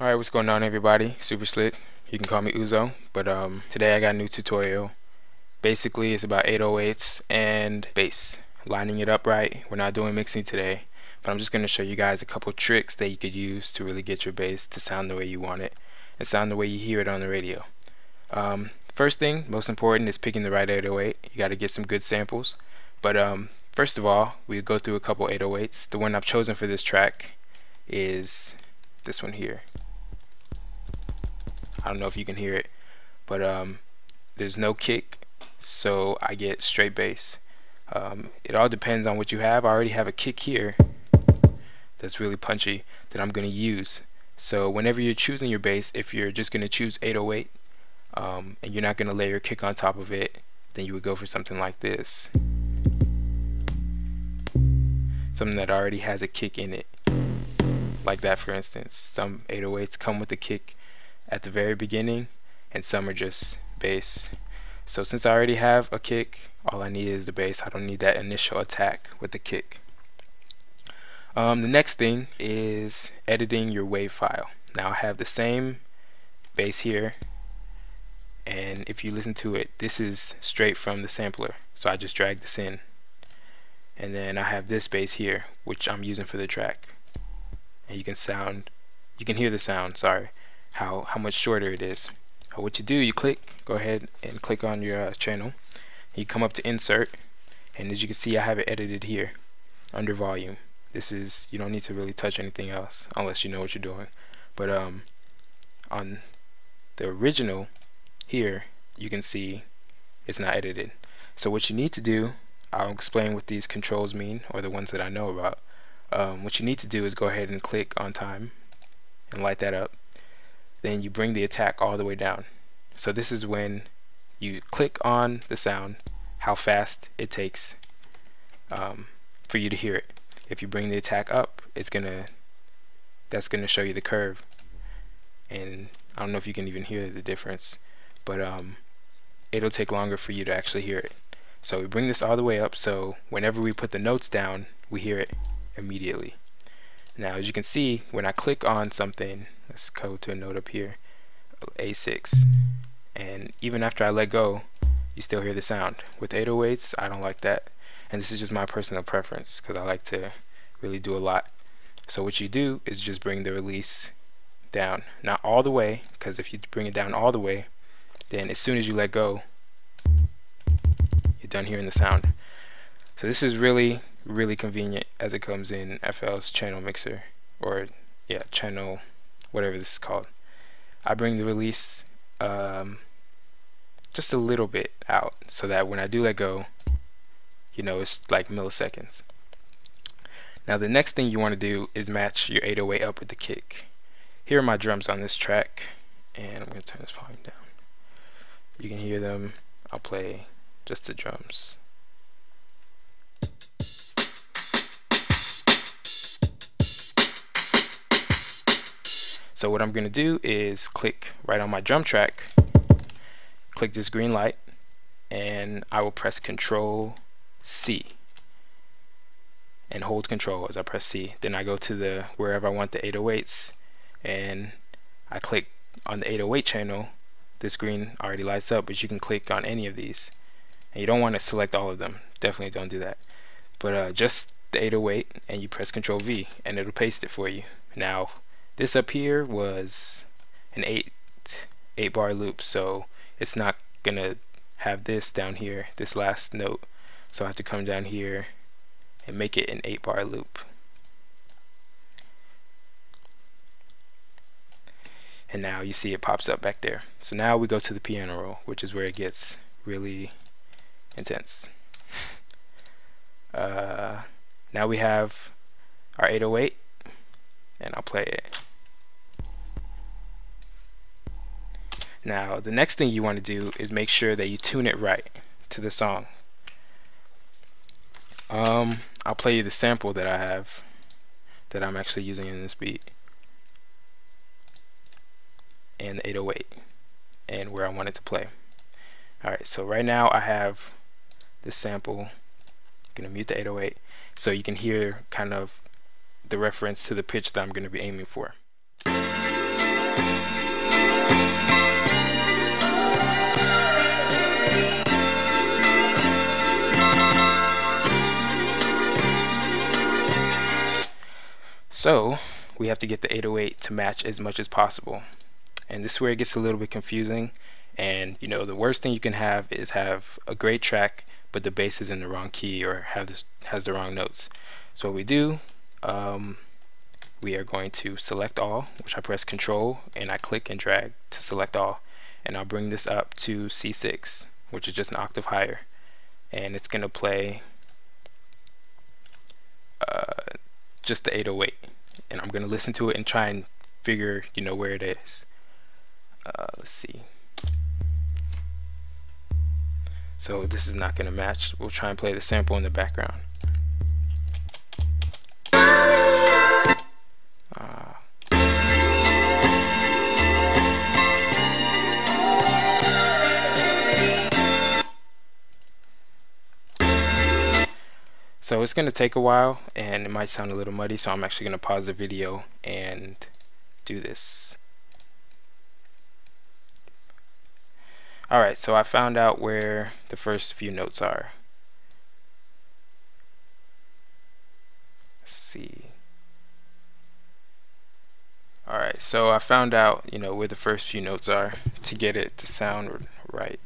Alright, what's going on everybody? Super Slick. You can call me Uzo. But today I got a new tutorial. Basically it's about 808s and bass. Lining it up right. We're not doing mixing today, but I'm just going to show you guys a couple tricks that you could use to really get your bass to sound the way you want it and sound the way you hear it on the radio. First thing, most important, is picking the right 808. You got to get some good samples. But first of all, we'll go through a couple 808s. The one I've chosen for this track is this one here. I don't know if you can hear it, but there's no kick, so I get straight bass. It all depends on what you have. I already have a kick here that's really punchy that I'm going to use. So whenever you're choosing your bass, if you're just going to choose 808 and you're not going to layer your kick on top of it, then you would go for something like this. Something that already has a kick in it. Like that, for instance. Some 808s come with a kick at the very beginning and some are just bass. So since I already have a kick, all I need is the bass. I don't need that initial attack with the kick. The next thing is editing your wave file. Now I have the same bass here, and if you listen to it, this is straight from the sampler, so I just drag this in, and then I have this bass here which I'm using for the track, and you can hear the sound, sorry, how much shorter it is. What you do, you go ahead and click on your channel. You come up to insert, and as you can see, I have it edited here under volume. This is, you don't need to really touch anything else unless you know what you're doing. But on the original here, you can see it's not edited. So what you need to do, I'll explain what these controls mean, or the ones that I know about. What you need to do is go ahead and click on time and light that up. Then you bring the attack all the way down. So this is when you click on the sound, how fast it takes for you to hear it. If you bring the attack up, that's gonna show you the curve, and I don't know if you can even hear the difference, but it'll take longer for you to actually hear it. So we bring this all the way up, so whenever we put the notes down, we hear it immediately. Now as you can see, when I click on something, let's go to a note up here, A6, and even after I let go, you still hear the sound. With 808s, I don't like that, and this is just my personal preference because I like to really do a lot. So what you do is just bring the release down, not all the way, because if you bring it down all the way, then as soon as you let go, you're done hearing the sound. So this is really convenient as it comes in FL's channel mixer, or yeah, channel, whatever this is called. I bring the release just a little bit out so that when I do let go, you know, it's like milliseconds. Now the next thing you want to do is match your 808 up with the kick. Here are my drums on this track, and I'm going to turn this volume down. You can hear them. I'll play just the drums. So what I'm going to do is click right on my drum track, click this green light, and I will press Control C and hold Control as I press C. Then I go to wherever I want the 808s, and I click on the 808 channel. This green already lights up, but you can click on any of these, and you don't want to select all of them. Definitely don't do that. But just the 808, and you press Control V, and it'll paste it for you. Now this up here was an 8 bar loop, so it's not gonna have this down here, this last note, so I have to come down here and make it an 8 bar loop. And now you see it pops up back there. So now we go to the piano roll, which is where it gets really intense. Now we have our 808, and I'll play it. Now the next thing you want to do is make sure that you tune it right to the song. I'll play you the sample that I have that I'm actually using in this beat, and the 808, and where I want it to play. Alright, so right now I have this sample. I'm gonna mute the 808 so you can hear kind of the reference to the pitch that I'm going to be aiming for. So we have to get the 808 to match as much as possible, and this is where it gets a little bit confusing. And you know, the worst thing you can have is have a great track but the bass is in the wrong key or has the wrong notes. So what we do, we are going to select all, which I press Control and I click and drag to select all, and I'll bring this up to C6, which is just an octave higher, and it's going to play just the 808, and I'm going to listen to it and try and figure, you know, where it is. Let's see. So this is not going to match. We'll try and play the sample in the background. So it's going to take a while and it might sound a little muddy, so I'm actually going to pause the video and do this. Alright, so I found out where the first few notes are. Let's see. Alright, so I found out, you know, where the first few notes are to get it to sound right.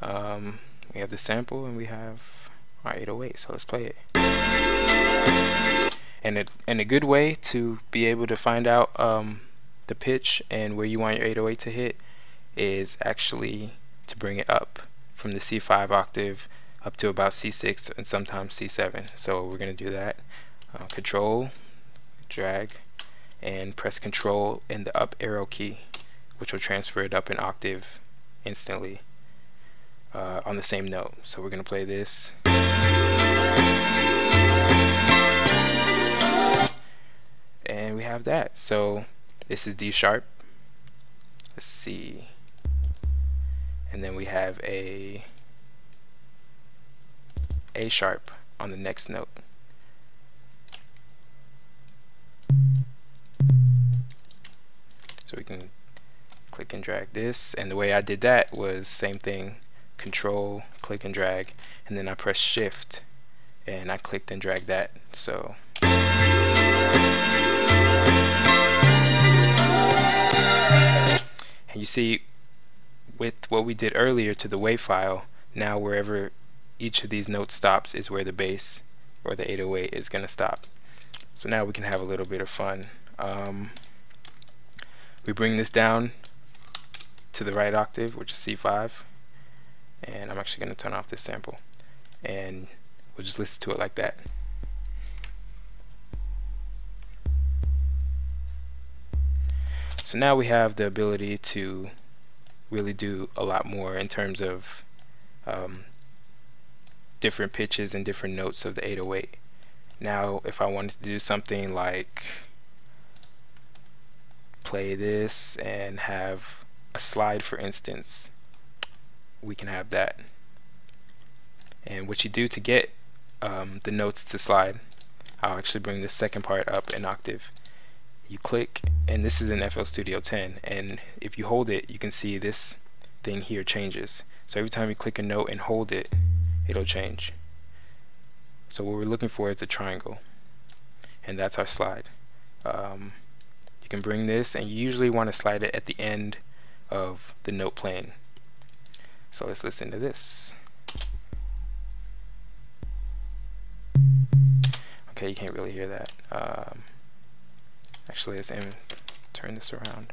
We have the sample and we have our 808, so let's play it. And a good way to be able to find out the pitch and where you want your 808 to hit is actually to bring it up from the C5 octave up to about C6 and sometimes C7. So we're going to do that. Control, drag, and press Control and the up arrow key, which will transfer it up an octave instantly on the same note. So we're going to play this. And we have that. So this is D sharp. Let's see. And then we have a sharp on the next note. So we can click and drag this, and the way I did that was same thing, Control, click and drag, and then I press Shift and I clicked and dragged that. So and you see, with what we did earlier to the WAV file, now wherever each of these notes stops is where the bass or the 808 is going to stop. So now we can have a little bit of fun. We bring this down to the right octave, which is C5, and I'm actually going to turn off this sample and we'll just listen to it like that. So now we have the ability to really do a lot more in terms of different pitches and different notes of the 808. Now if I wanted to do something like play this and have a slide, for instance, we can have that. And what you do to get the notes to slide, I'll actually bring this second part up an octave. You click, and this is in FL Studio 10, and if you hold it, you can see this thing here changes. So every time you click a note and hold it, it'll change. So what we're looking for is the triangle, and that's our slide. You can bring this, and you usually want to slide it at the end of the note playing. So let's listen to this. Okay, you can't really hear that. Actually, let's turn this around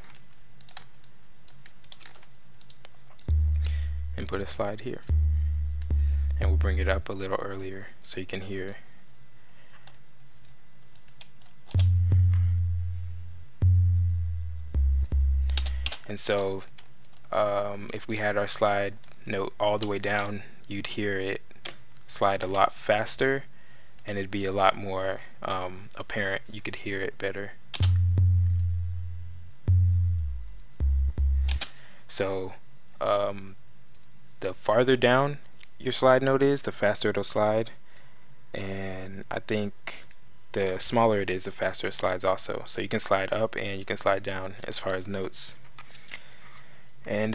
and put a slide here, and we'll bring it up a little earlier so you can hear. And so if we had our slide note all the way down, you'd hear it slide a lot faster and it'd be a lot more apparent. You could hear it better. So the farther down your slide note is, the faster it'll slide, and I think the smaller it is, the faster it slides also. So you can slide up and you can slide down as far as notes. And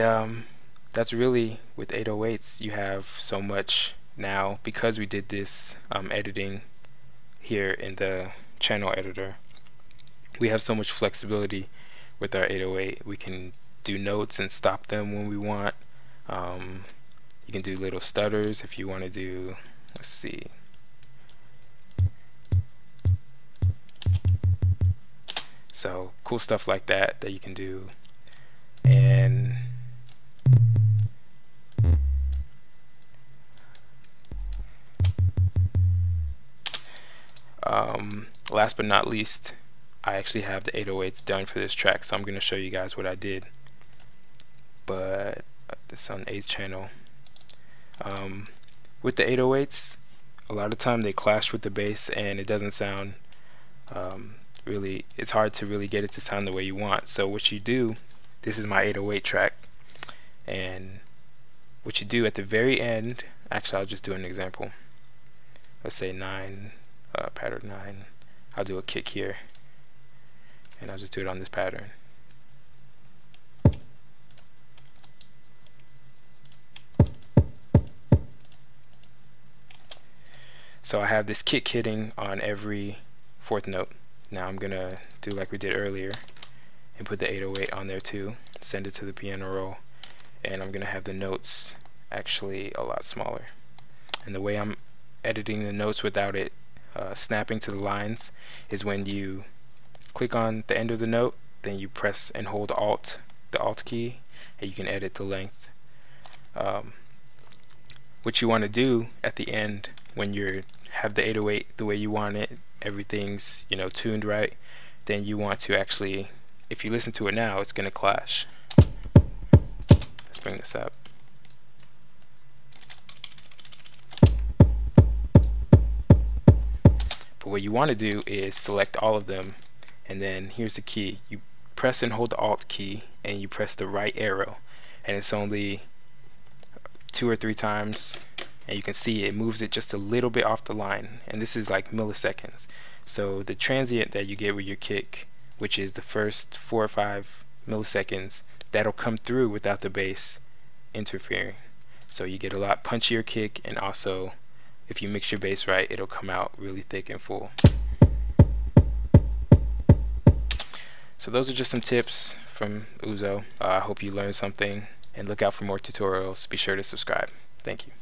that's really, with 808s, you have so much now because we did this editing here in the channel editor. we have so much flexibility with our 808. We can do notes and stop them when we want. You can do little stutters if you want to do, let's see, so cool stuff like that you can do. And last but not least, I actually have the 808s done for this track, so I'm going to show you guys what I did. But this is on 8th channel. With the 808s, a lot of time they clash with the bass and it doesn't sound really, it's hard to really get it to sound the way you want. So what you do, this is my 808 track, and what you do at the very end, actually I'll just do an example. Let's say 9, pattern 9. I'll do a kick here, and I'll just do it on this pattern. So I have this kick hitting on every 4th note. Now I'm gonna do like we did earlier and put the 808 on there too, send it to the piano roll, and I'm gonna have the notes actually a lot smaller. And the way I'm editing the notes without it snapping to the lines is when you click on the end of the note, then you press and hold Alt, the Alt key, and you can edit the length. What you want to do at the end, when you have the 808 the way you want it, everything's, you know, tuned right, then you want to actually, if you listen to it now, it's gonna clash. Let's bring this up. But what you want to do is select all of them, and then here's the key. You press and hold the Alt key and you press the right arrow, and it's only 2 or 3 times, and you can see it moves it just a little bit off the line, and this is like milliseconds. So the transient that you get with your kick, which is the first 4 or 5 milliseconds, that'll come through without the bass interfering. So you get a lot punchier kick, and also if you mix your bass right, it'll come out really thick and full. So those are just some tips from Uzo. I hope you learned something, and look out for more tutorials. Be sure to subscribe. Thank you.